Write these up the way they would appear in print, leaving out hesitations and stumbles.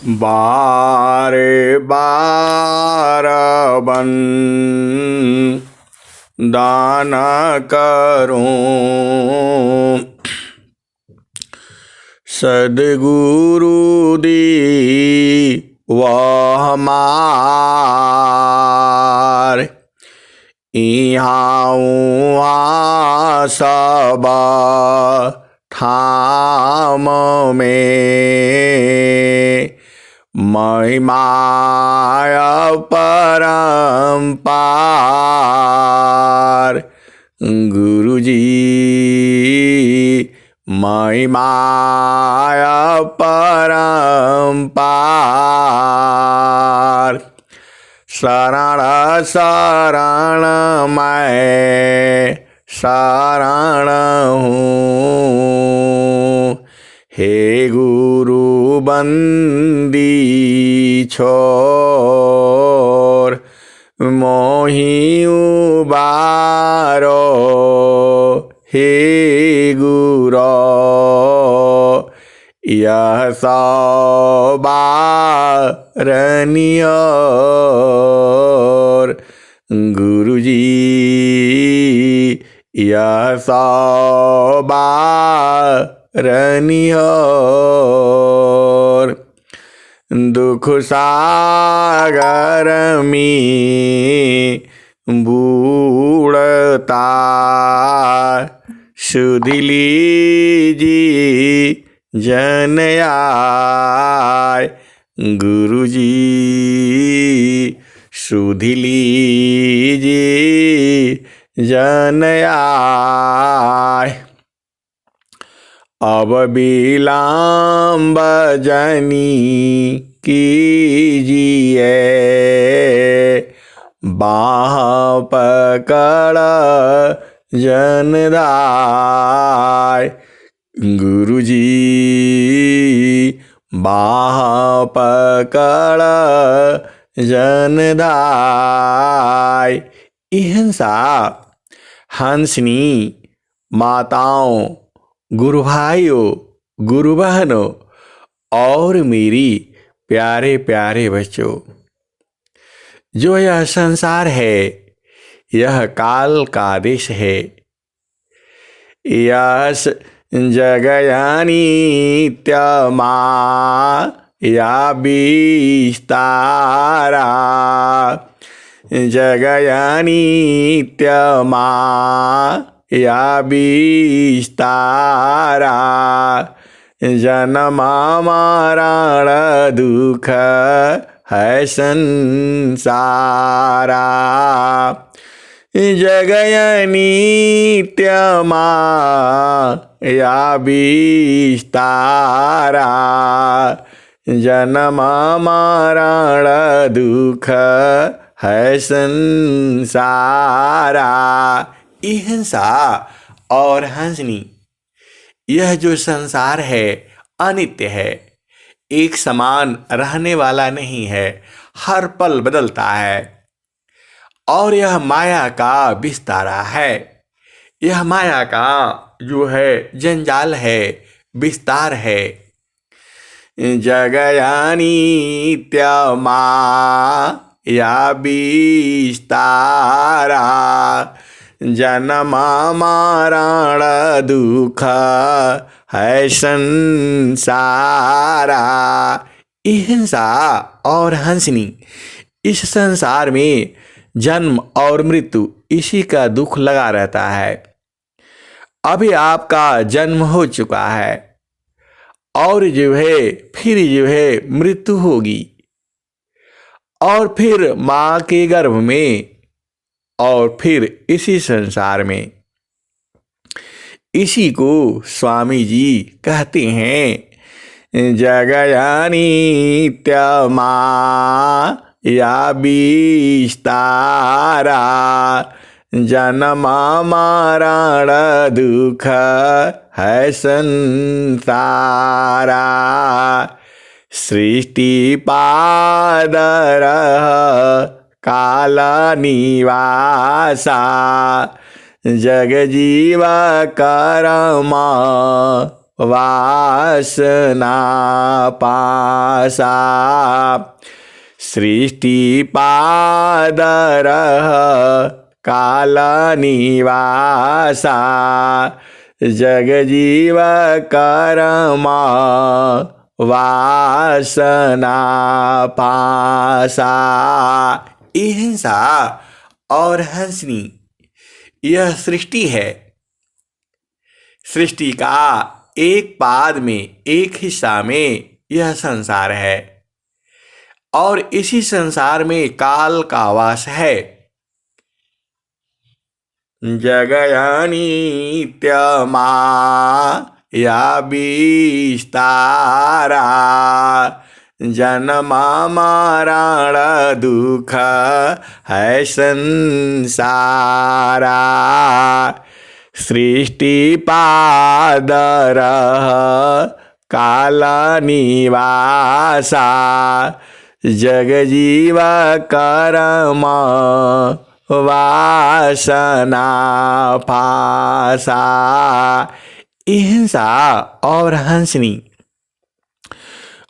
बारे बार बन दान करूं, सद्गुरु दी वह मार। इहाँ उहाँ सब ठाम में महिमा परम्पार। गुरुजी महिमा परम्पार। शरण शरण मैं शरण हूँ, हे गुरु बंदी छोर। मोहि उबारो हे गुरो, यह सवारनियोर। गुरुजी यह सवारनियोर। दुख सागर में बूढ़ता सुध लीजिए जन आय। गुरुजी सुध लीजिए जन आय। अब विलम्ब जनी कीजिए, बाह पकड़ जनदाय। गुरुजी बाह पकड़ जनदाय। अहिंसा हंसनी माताओं, गुरु भाइयों, गुरु बहनों और मेरी प्यारे प्यारे बच्चों, जो यह संसार है यह काल का आदेश है। यस जगयानित्य या विस्तारा। जगयानित्य या विस्तारा। जन्म मरण दुख है संसारा। जगयनित्य या विस्तारा। जन्म मरण दुख है संसारा। अहिंसा और हंसनी, यह जो संसार है अनित्य है, एक समान रहने वाला नहीं है, हर पल बदलता है। और यह माया का विस्तारा है। यह माया का जो है जंजाल है, विस्तार है। जगयानित्य या विस्तारा। जन्म मरण दुख है संसारा। अहिंसा और हंसनी, इस संसार में जन्म और मृत्यु इसी का दुख लगा रहता है। अभी आपका जन्म हो चुका है और जो है फिर जो है मृत्यु होगी, और फिर माँ के गर्भ में, और फिर इसी संसार में। इसी को स्वामी जी कहते हैं जगयानित्य या विस्तारा। जन्म मरण दुख है संसारा। सृष्टि पादर काल निवासा। जग जीव कर्म वासना पासा सृष्टि पादरः कालनिवासा जगजीव कर्मा वासना पासा। अहिंसा और हंसनी यह सृष्टि है। सृष्टि का एक पाद में, एक हिस्सा में यह संसार है और इसी संसार में काल का वास है। जगयनित्यमाया विस्तारा जन्म मरण दुख है संसारा सृष्टि पादरः कालनिवासा जगजीव कर्मा वासना पासा। अहिंसा और हंसनी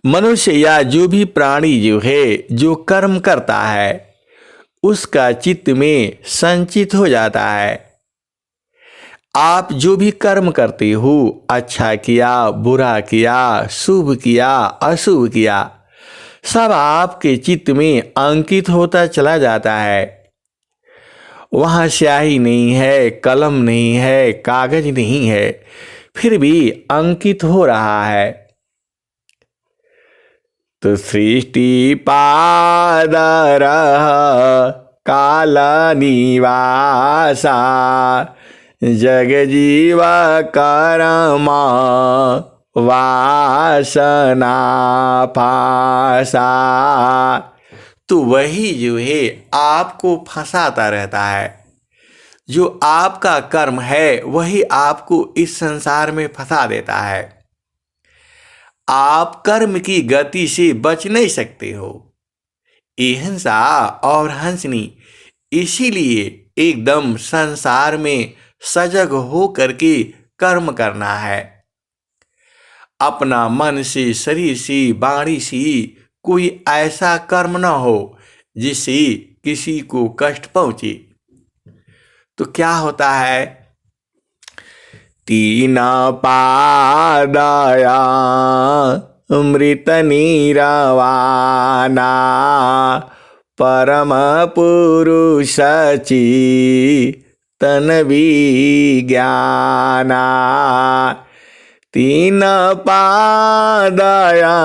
मनुष्य या जो भी प्राणी जो है, जो कर्म करता है, उसका चित्त में संचित हो जाता है। आप जो भी कर्म करते हो, अच्छा किया, बुरा किया, शुभ किया, अशुभ किया, सब आपके चित्त में अंकित होता चला जाता है। वहाँ स्याही नहीं है, कलम नहीं है, कागज नहीं है, फिर भी अंकित हो रहा है। तो सृष्टि पादरः कालनिवासा जगजीव कर्मा वासना पासा। तो वही जो है आपको फंसाता रहता है। जो आपका कर्म है वही आपको इस संसार में फंसा देता है। आप कर्म की गति से बच नहीं सकते हो। अहिंसा और हंसनी इसीलिए एकदम संसार में सजग हो करके कर्म करना है। अपना मन से, शरीर से, वाणी से कोई ऐसा कर्म न हो जिससे किसी को कष्ट पहुंचे। तो क्या होता है? तीन पादया मृत नीरवाना परम पुरुष तन विज्ञाना। तीन पादया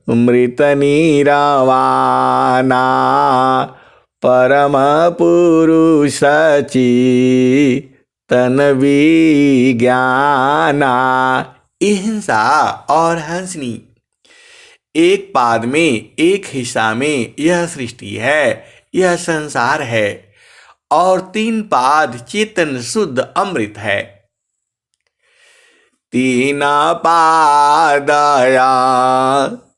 मृत नीरवाना परम पुरुष तन विज्ञाना। अहिंसा और हंसनी एक पाद में, एक हिस्सा में यह सृष्टि है, यह संसार है और तीन पाद चेतन शुद्ध अमृत है। तीन पादया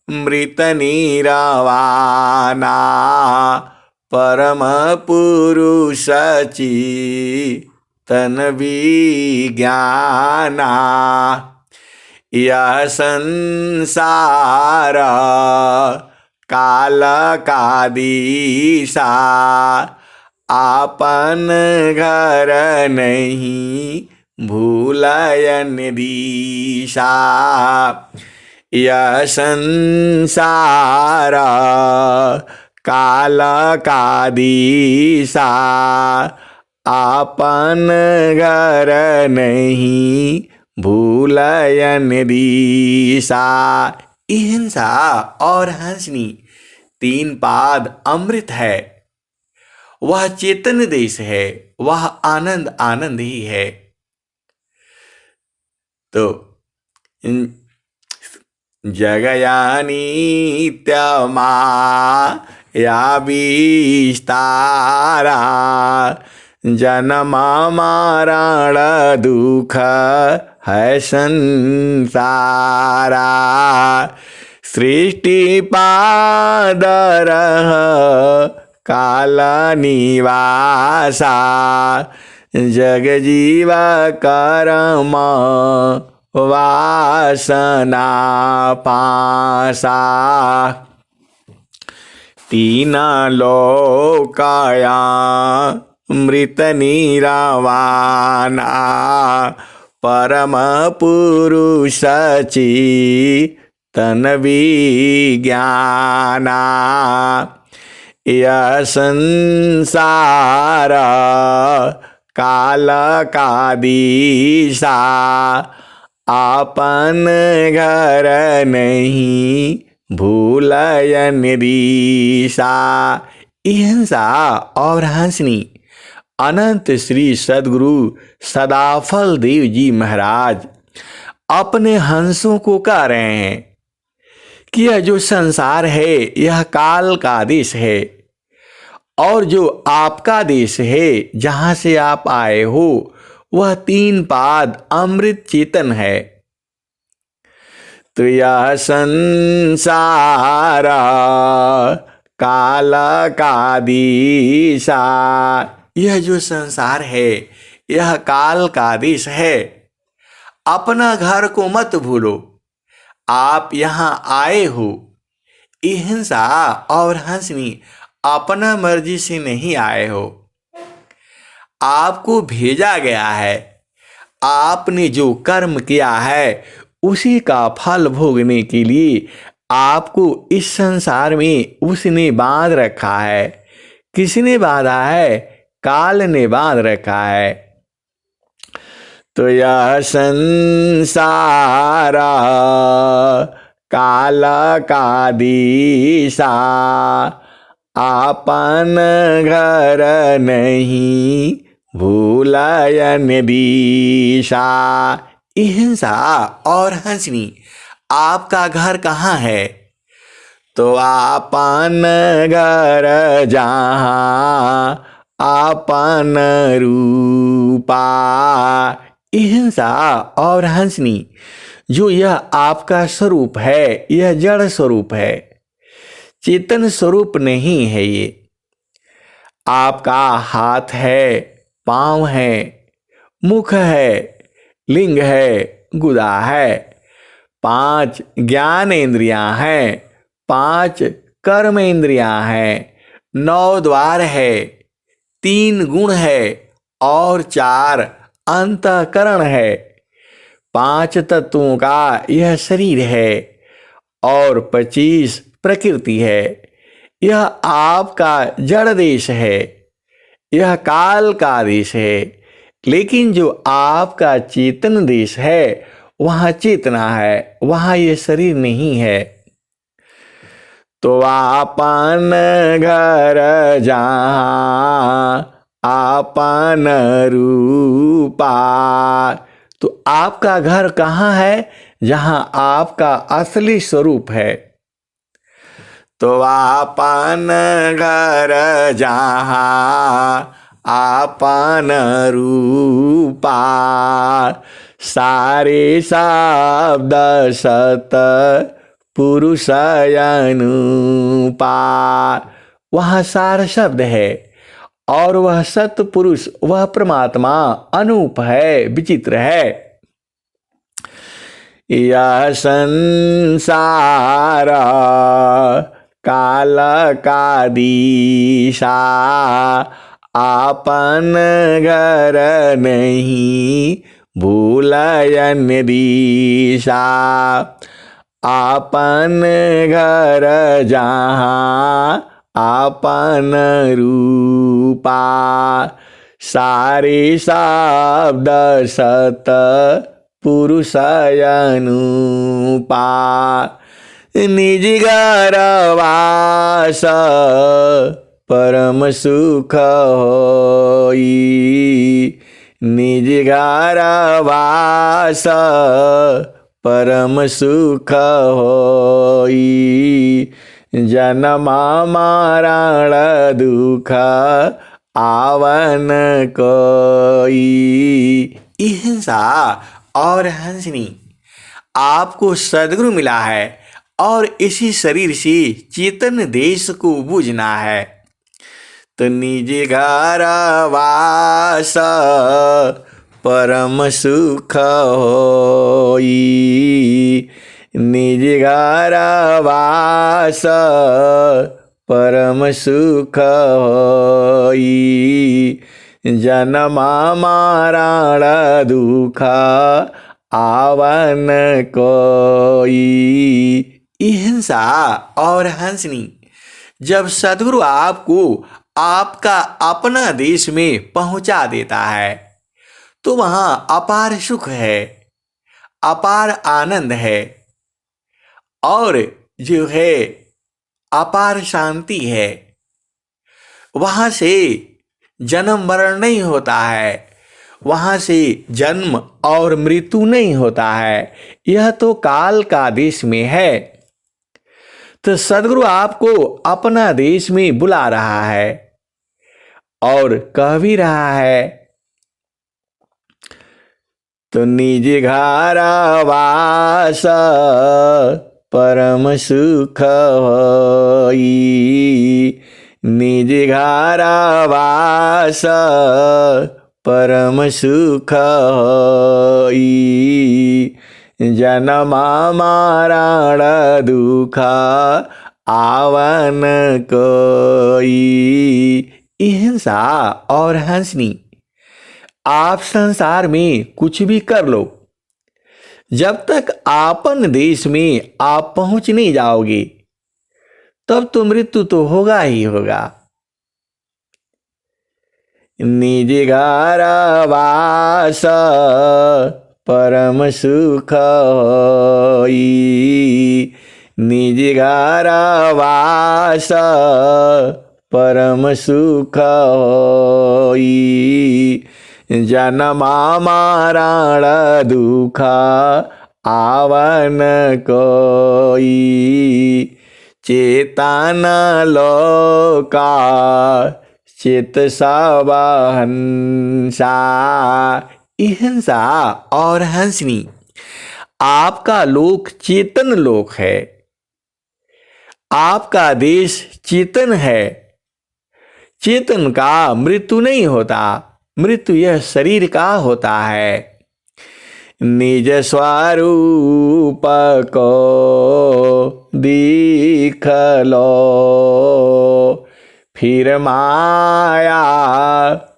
मृत नीरवाना परम पुरुष तन विज्ञाना। यह संसार काल का दिशा आपन घर नहीं भूलयन दिशा। यह संसार काल का दिशा आपन घर नहीं भूलयन दिशा। अहिंसा और हंसनी तीन पाद अमृत है। वह चेतन देश है, वह आनंद आनंद ही है। तो जगयानित्यमाया विस्तारा जन्म मरण दुख है संसारा। सृष्टि पादरः कालनिवासा जगजीव कर्मा वासना पासा। तीन लोकाया मृत निरावाना। परम पुरुष चितन विज्ञाना। यह संसार काल का दिशा। आपन घर नहीं भूलयन दिशा। अहिंसा और हंसनी। अनंत श्री सद्गुरु सदाफल देव जी महाराज अपने हंसों को कह रहे हैं कि यह जो संसार है यह काल का देश है, और जो आपका देश है जहां से आप आए हो वह 3 पाद अमृत चेतन है। तो यह संसार काल का दिशा। यह जो संसार है यह काल का देश है। अपना घर को मत भूलो। आप यहाँ आए हो। अहिंसा और हंसनी अपना मर्जी से नहीं आए हो। आपको भेजा गया है। आपने जो कर्म किया है उसी का फल भोगने के लिए आपको इस संसार में उसने बांध रखा है। किसने बांधा है? काल ने बांध रखा है। तो यह संसार काल का दिशा। आपन घर नहीं भूलयन दिशा। अहिंसा और हंसनी। आपका घर कहाँ है? तो आपन घर जहाँ आपन रूपा। अहिंसा और हंसनी। जो यह आपका स्वरूप है यह जड़ स्वरूप है, चेतन स्वरूप नहीं है। ये आपका हाथ है, पाँव है, मुख है, लिंग है, गुदा है, 5 ज्ञानेंद्रियां हैं, 5 कर्मेंद्रियां हैं, 9 द्वार है, 3 गुण है और 4 अंतःकरण है। 5 तत्वों का यह शरीर है और 25 प्रकृति है। यह आपका जड़ देश है, यह काल का देश है। लेकिन जो आपका चेतन देश है वहाँ चेतना है, वहाँ ये शरीर नहीं है। तो आपन घर जहाँ आपन रूपा। तो आपका घर कहाँ है? जहाँ आपका असली स्वरूप है। तो आपन घर जहाँ आपन रूपा। सारे शब्द सत पुरुष अनुपा। वहाँ सार शब्द है और वह सत पुरुष, वह परमात्मा अनूप है, विचित्र है। यह संसार काल का दिशा। आपन घर नहीं भूलयन दिशा। आपन घर जहाँ आपन रूपा। सारे शब्द सत पुरुष अनुपा। निज घर वास परम सुख होई। निज घर वास परम सुख होई। जन्म मरण दुख आवन कोई। अहिंसा और हंसनी। आपको सद्गुरु मिला है और इसी शरीर से चेतन देश को बूझना है। तो निज घर वास परम सुख होई। निज घर वास परम सुख होई। जन्म मरण दुख आवन कोई। हिंसा और हंसनी। जब सद्गुरु आपको आपका अपना देश में पहुंचा देता है तो वहां अपार सुख है, अपार आनंद है और जो है अपार शांति है। वहां से जन्म मरण नहीं होता है, वहां से जन्म और मृत्यु नहीं होता है। यह तो काल का देश में है। तो सद्गुरु आपको अपना देश में बुला रहा है और कह भी रहा है, तो निज घर वास परम सुख होई। निज घर वास परम सुख होई। जन्म मरण दुख आवन कोई। हिंसा और हंसनी। आप संसार में कुछ भी कर लो, जब तक आपन देश में आप पहुंच नहीं जाओगे तब तो मृत्यु तो होगा ही होगा। निज घर वास परम सुख होई। निज घर वास परम सुख होई। जन्म मरण दुख आवन कोई। चेतन लोका चित सब हंसा। हिंसा और हंसनी। आपका लोक चेतन लोक है, आपका देश चेतन है। चेतन का मृत्यु नहीं होता, मृत्यु यह शरीर का होता है। निज स्वरूप को दिख लो, फिर माया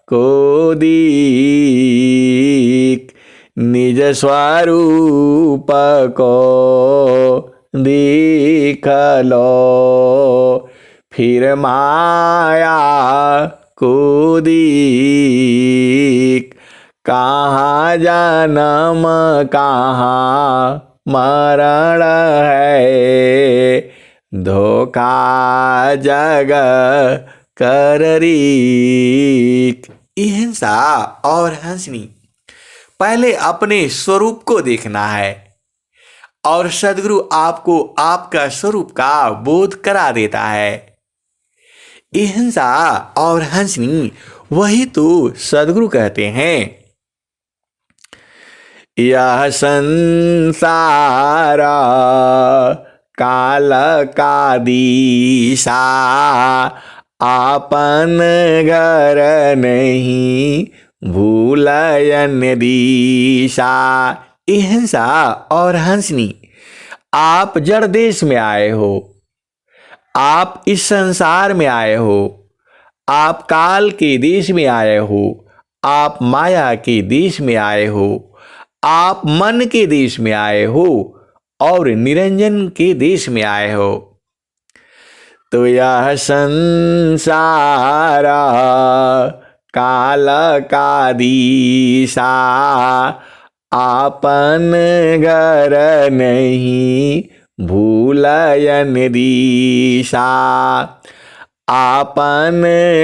को दीख। निज स्वरूप को दिख लो, फिर माया को दीख। कहाँ जन्म कहाँ मरण है, धोखा जग कर रीक। हिंसा और हंसनी। पहले अपने स्वरूप को देखना है और सद्गुरु आपको आपका स्वरूप का बोध करा देता है। हिंसा और हंसनी वही तो सद्गुरु कहते हैं। यह संसार काल का दिशा, आपन घर नहीं भूलयन दिशा। हिंसा और हंसनी। आप जड़ देश में आए हो, आप इस संसार में आए हो, आप काल के देश में आए हो, आप माया के देश में आए हो, आप मन के देश में आए हो और निरंजन के देश में आए हो। तो यह संसार काल का दिशा, आपन घर नहीं भूलयन दिशा। आपन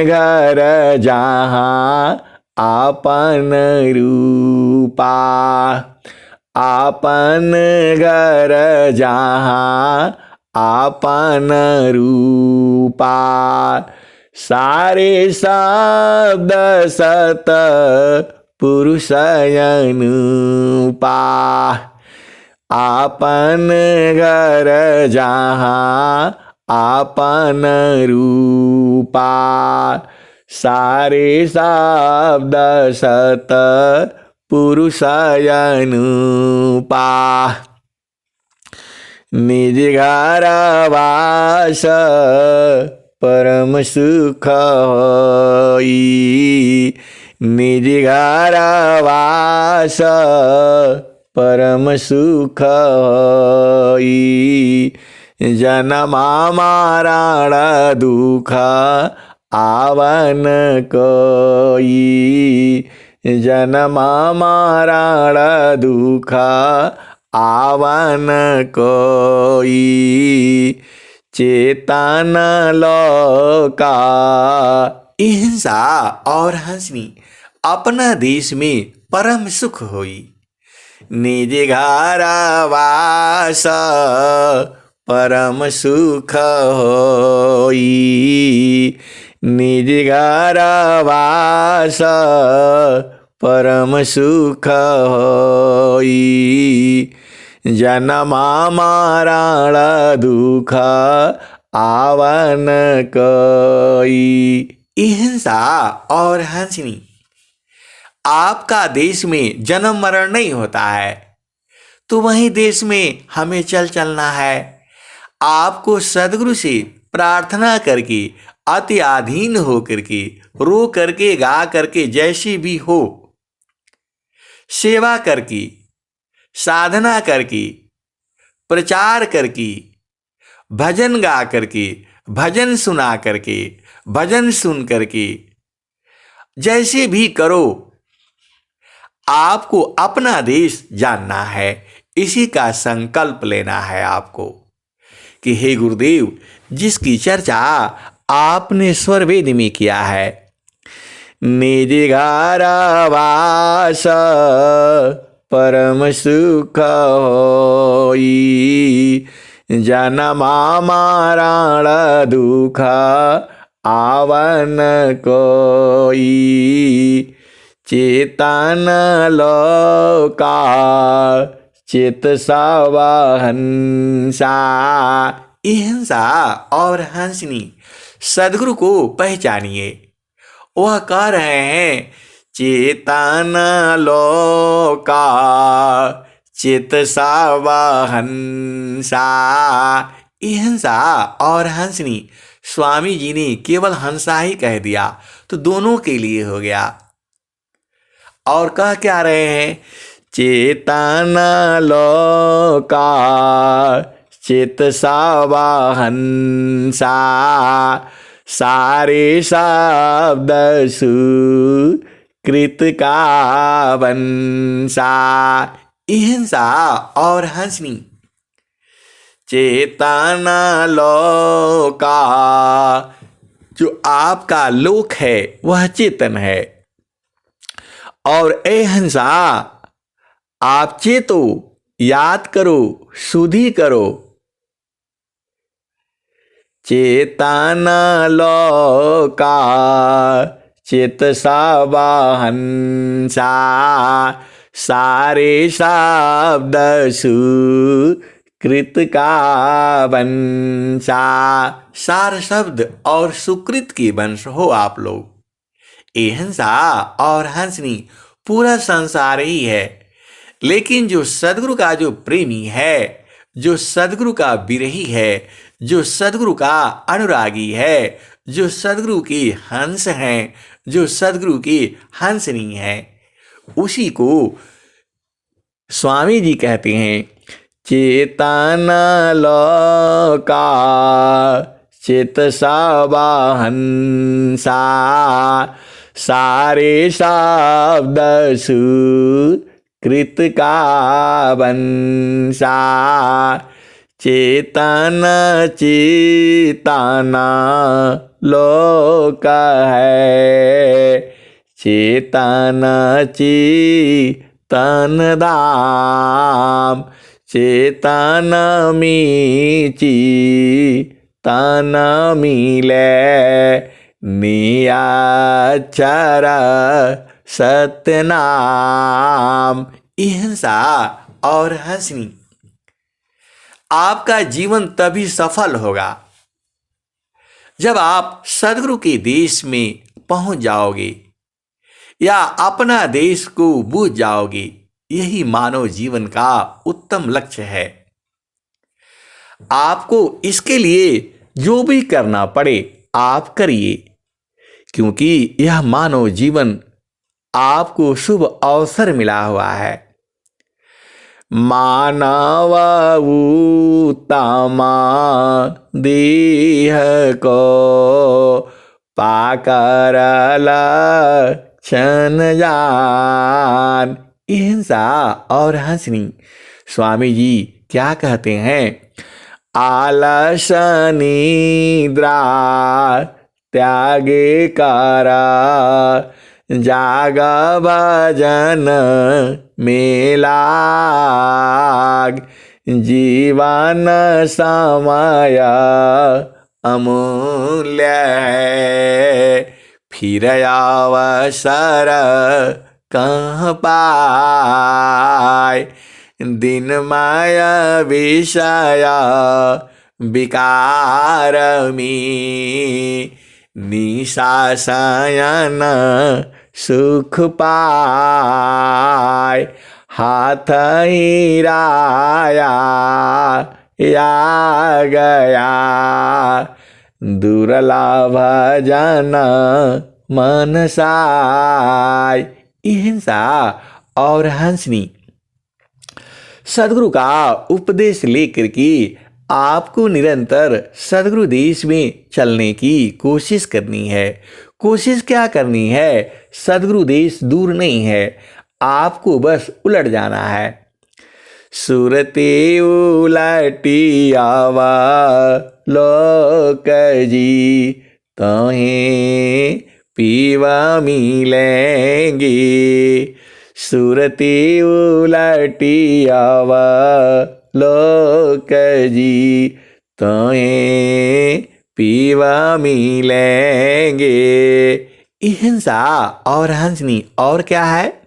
घर जहाँ आपन रूपा, आपन घर जहाँ आपन रूपा। सारे शब्द सत पुरुष अनुपा। आपन घर जहाँ आपन रूपा। सारे शब्द सत पुरुषायनुपा निज घर वास परम सुख होई निज घर वास परम सुख होई जन्मा मरण दुख आवन कोई जन्मा मरण दुख आवन कोई चेतन लोका। अहिंसा और हंसनी अपना देश में परम सुख होई निज घर वास परम सुख होई निज घर वास परम सुख होई जन्मा मरण दुख आवन कोई। अहिंसा और हंसनी आपका देश में जन्म मरण नहीं होता है तो वहीं देश में हमें चलना है। आपको सद्गुरु से प्रार्थना करके अति अधीन हो करके रो करके गा करके जैसी भी हो सेवा करके साधना करके प्रचार करके भजन गा करके भजन सुना करके भजन सुन करके जैसे भी करो आपको अपना देश जानना है। इसी का संकल्प लेना है आपको कि हे गुरुदेव जिसकी चर्चा आपने स्वरवेद में किया है निज घर वास परम सुख होई जन्मा मरण दुख आवन कोई चेतन लोका चित सवहंसा। अहिंसा और हंसनी सद्गुरु को पहचानिए। वह कह रहे हैं चेतन लोका चित सवहंसा। अहिंसा और हंसनी स्वामी जी ने केवल हंसा ही कह दिया तो दोनों के लिए हो गया। और कह क्या रहे हैं चेतन लोका चित सवहंसा सारे शब्द सुकृत का वंशा। अहिंसा और हंसनी चेतन लोका जो आपका लोक है वह चेतन है और अहिंसा आप चेतो याद करो सुधि करो। चेतन लोका चित सवहंसा सारे शब्द सुकृत का वंशा। सार शब्द और सुकृत की वंश हो आप लोग। अहिंसा और हंसनी पूरा संसार ही है लेकिन जो सद्गुरु का जो प्रेमी है जो सद्गुरु का विरही है जो सद्गुरु का अनुरागी है जो सद्गुरु की हंस हैं जो सद्गुरु की हंसनी है उसी को स्वामी जी कहते हैं चेतन लोका चित सवहंसा सारे शब्द सुकृत का वंशा। चेतन चेतना लोक है चेतन चेतन धाम चेतन मीची तन मिले नियाचर सत्यनाम। अहिंसा और हंसनी आपका जीवन तभी सफल होगा जब आप सद्गुरु के देश में पहुंच जाओगे। या अपना देश को बूझ जाओगे। यही मानव जीवन का उत्तम लक्ष्य है। आपको इसके लिए जो भी करना पड़े आप करिए, क्योंकि यह मानव जीवन आपको शुभ अवसर मिला हुआ है। मानव उत्तम देह को पाकर लक्षण जान। अहिंसा और हंसनी। स्वामी जी क्या कहते हैं? आलस निद्रा त्यागे करा, जाग भजन में लाग। जीवन समय अमूल्य है, फिर अवसर कहाँ पाए। दिन माया विषय विकार में, निशा शयन सुख पाए। हाथ हिराया या गया, दुर्लभ जन मन साय। अहिंसा और हंसनी। सदगुरु का उपदेश लेकर के आपको निरंतर सदगुरु देश में चलने की कोशिश करनी है। कोशिश क्या करनी है? सदगुरु देश दूर नहीं है, आपको बस उलट जाना है। सुरते उलटी आवा लोक जी, तहें पीवा मिलेंगे। सुरते उलटी आवा लोक जी, तहें पीवा मिलेंगे। अहिंसा और हंसनी। और क्या है?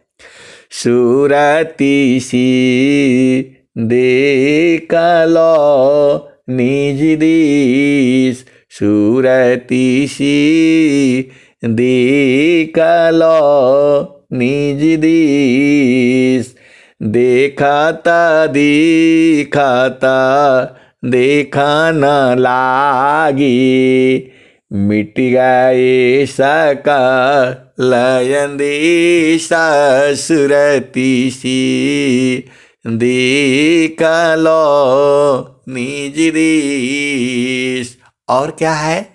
सुरती सी देख लो निज देश, सुरती सी देख लो निज देश। देखता दिखता देखा न लागी, मिट गए सकल अंदेश। सुरती सी देख लो निज देश। और क्या है?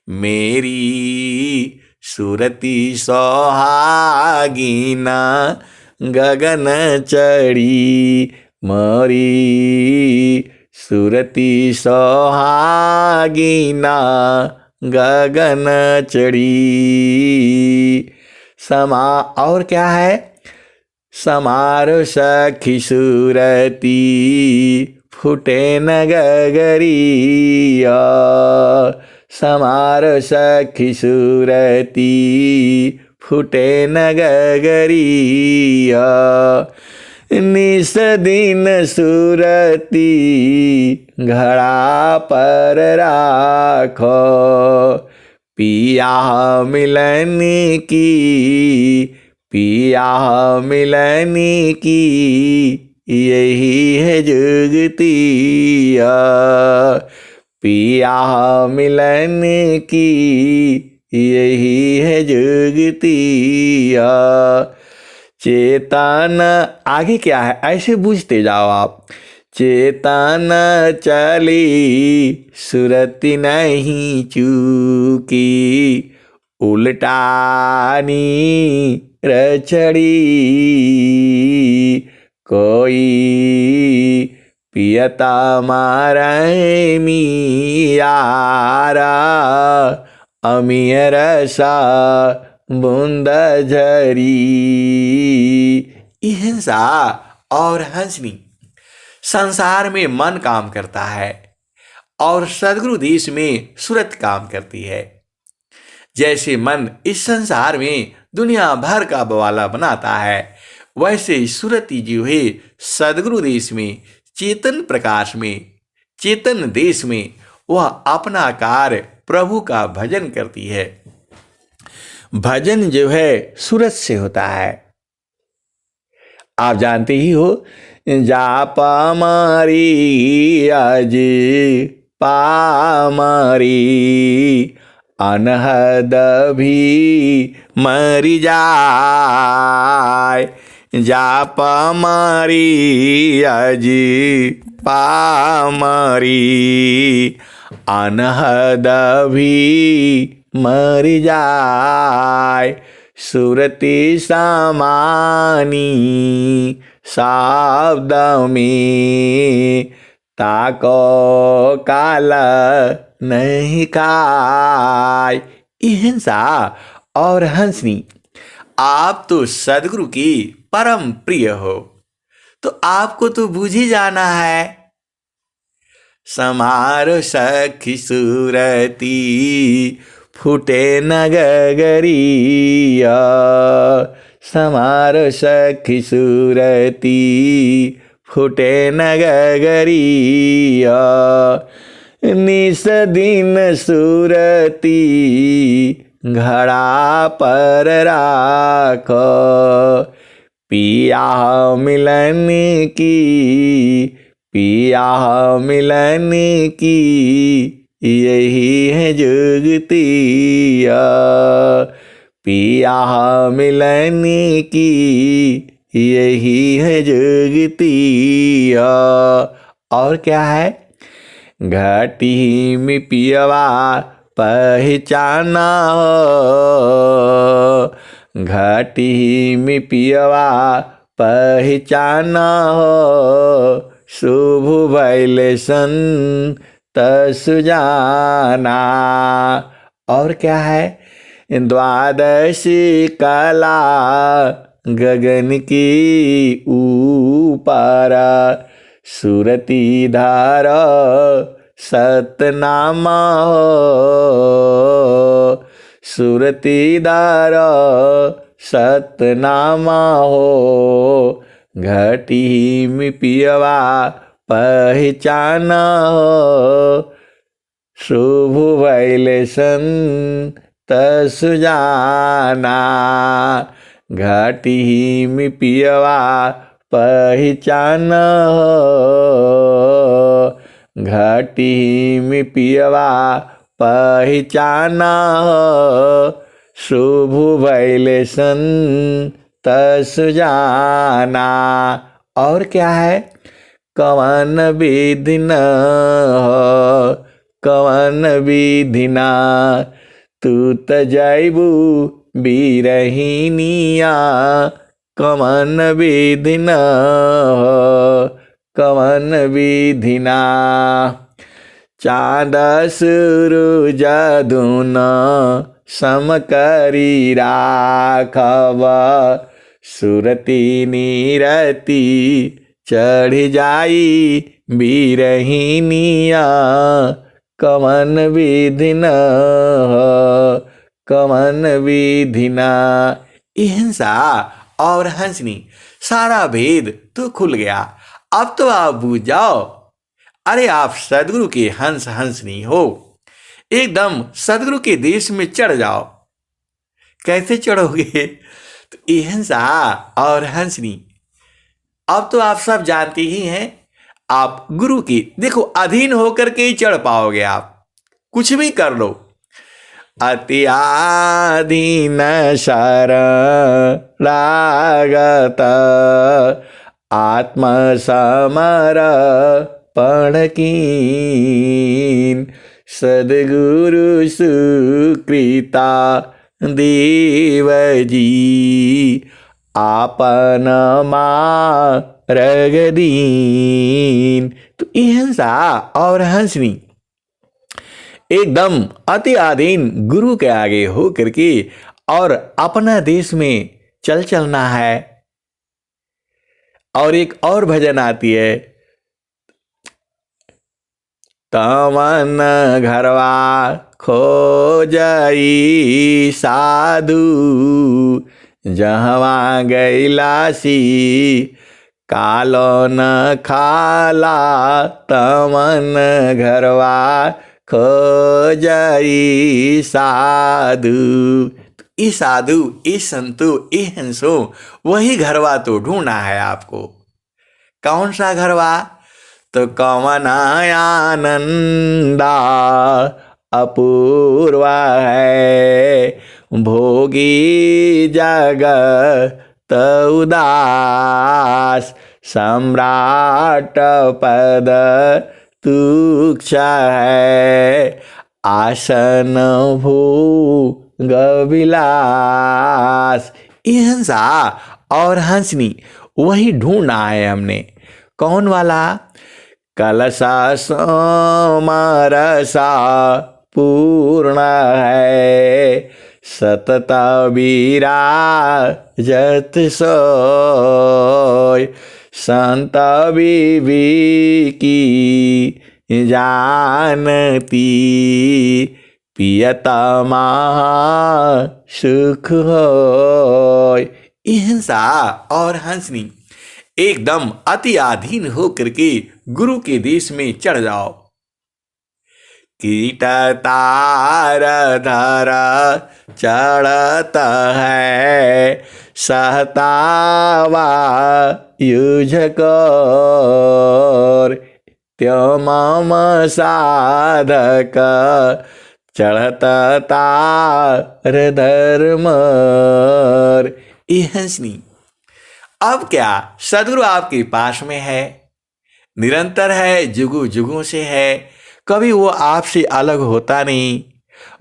मेरी सुरती सोहागिना गगन चढ़ी, मोरी सुरती सोहागिना गगन चढ़ी। समा। और क्या है? समारो सखी सुरती फूटे न गगरिया, समारो सखी सुरती फूटे न गगरिया। निस दिन सुरती घड़ा पर राखो, पिया मिलन की, पिया मिलन की यही है जुगतिया। पिया मिलन की यही है जुगतिया। चेतन। आगे क्या है? ऐसे बूझते जाओ आप। चेतन चली सुरति नहीं चूकी, उल्टानी रचड़ी। कोई पियता मारे मियारा, अमीर सा बूंद झरी। अहिंसा और हंसनी। संसार में मन काम करता है और सदगुरु देश में सुरत काम करती है। जैसे मन इस संसार में दुनिया भर का बवाला बनाता है, वैसे सुरती जो है सदगुरु देश में, चेतन प्रकाश में, चेतन देश में वह अपना कार्य प्रभु का भजन करती है। भजन जो है सूरत से होता है। आप जानते ही हो, जाप मारी आज पामरी, अनहद भी मरी जाय। जाप मारी आज पामरी, अनहद भी मरी जाय। सुरति समानी शब्द में, ताको काल नहीं काय। हिंसा और हंसनी, आप तो सदगुरु की परम प्रिय हो, तो आपको तो बूझ ही जाना है। समारो सखी सूरती, फूटे नगरिया। समारो सखी सूरती, फूटे नगरिया। निस दिन सूरती, घड़ा पर राखो। पिया मिलन की, पिया मिलन की, यही है जुगतिया। पिया मिलन की, यही है जुगतिया। और क्या है? घाटी में पियवा पहचाना हो। घाटी में पियवा पहचाना हो। शुभ वैलेशन तसुजाना। और क्या है? द्वादशी कला गगन की ऊपर, सुरती धार सतनामा हो। सुरती धार सतनामा हो। घटी में पियवा पहचाना हो। शुभ वैलेशन तसुजाना। घाटी में पियवा पहचाना हो। घाटी में पियवा पहचाना हो। शुभ वैलेशन तसुजाना। और क्या है? कवन विधि न हो, कवन विधि ना, तू त जाइबू बिरहिनिया। कवन विधि न हो, कवन विधि ना, चाँद सूरज दुनो सम करी राखब। सुरती नीरती चढ़ जाई बिरहिनिया। कवन विधि न हो, कवन विधि ना। हिंसा और हंसनी, सारा भेद तो खुल गया। अब तो आप बूझ जाओ। अरे आप सदगुरु के हंस हंसनी हो, एकदम सदगुरु के देश में चढ़ जाओ। कैसे चढ़ोगे? तो हिंसा और हंसनी, अब तो आप सब जानते ही हैं। आप गुरु की देखो अधीन होकर के ही चढ़ पाओगे। आप कुछ भी कर लो। अति आधीन शरणागत, आत्म समर्पण कीन। सद्गुरु सुकृता देव जी, आपन मार्ग दीन। तो हिंसा और हंसनी एकदम अति आधीन गुरु के आगे हो करके और अपना देश में चलना है। और एक और भजन आती है, तमन घरवा खो जाई साधु, जहवा गैलासी कालो न खाला। तमन घरवा खो जाई साधु। ई साधु, ई संतु, ई हंसो, वही घरवा तो ढूंढना है आपको। कौन सा घरवा? तो कौन आनंदा अपूर्वा है, भोगी जगत उदास, सम्राट पद तुच्छ है, आसन भोग विलास। ये हंसा और हंसनी वही ढूंढना है हमने। कौन वाला? कलसा समरसा पूर्ण है, सतत विराजत सोय, संत विवेकी जानती, पियतमा सुख होय। ये हंसा और हंसनी एकदम अति आधीन होकर के गुरु के देश में चढ़ जाओ। कीट तार धर चढ़त है, सहतावा युझ कर, त्यो मम साधक चढ़त तार धर्मर। ये हंसनी अब क्या सदगुरु आपके पास में है, निरंतर है, जुगु जुगों से है, कभी वो आपसे अलग होता नहीं।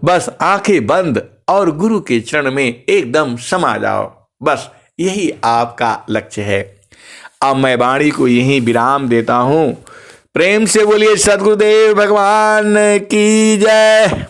बस आंखें बंद और गुरु के चरण में एकदम समा जाओ, बस यही आपका लक्ष्य है। अब मैं वाणी को यहीं विराम देता हूं। प्रेम से बोलिए सदगुरुदेव भगवान की जय।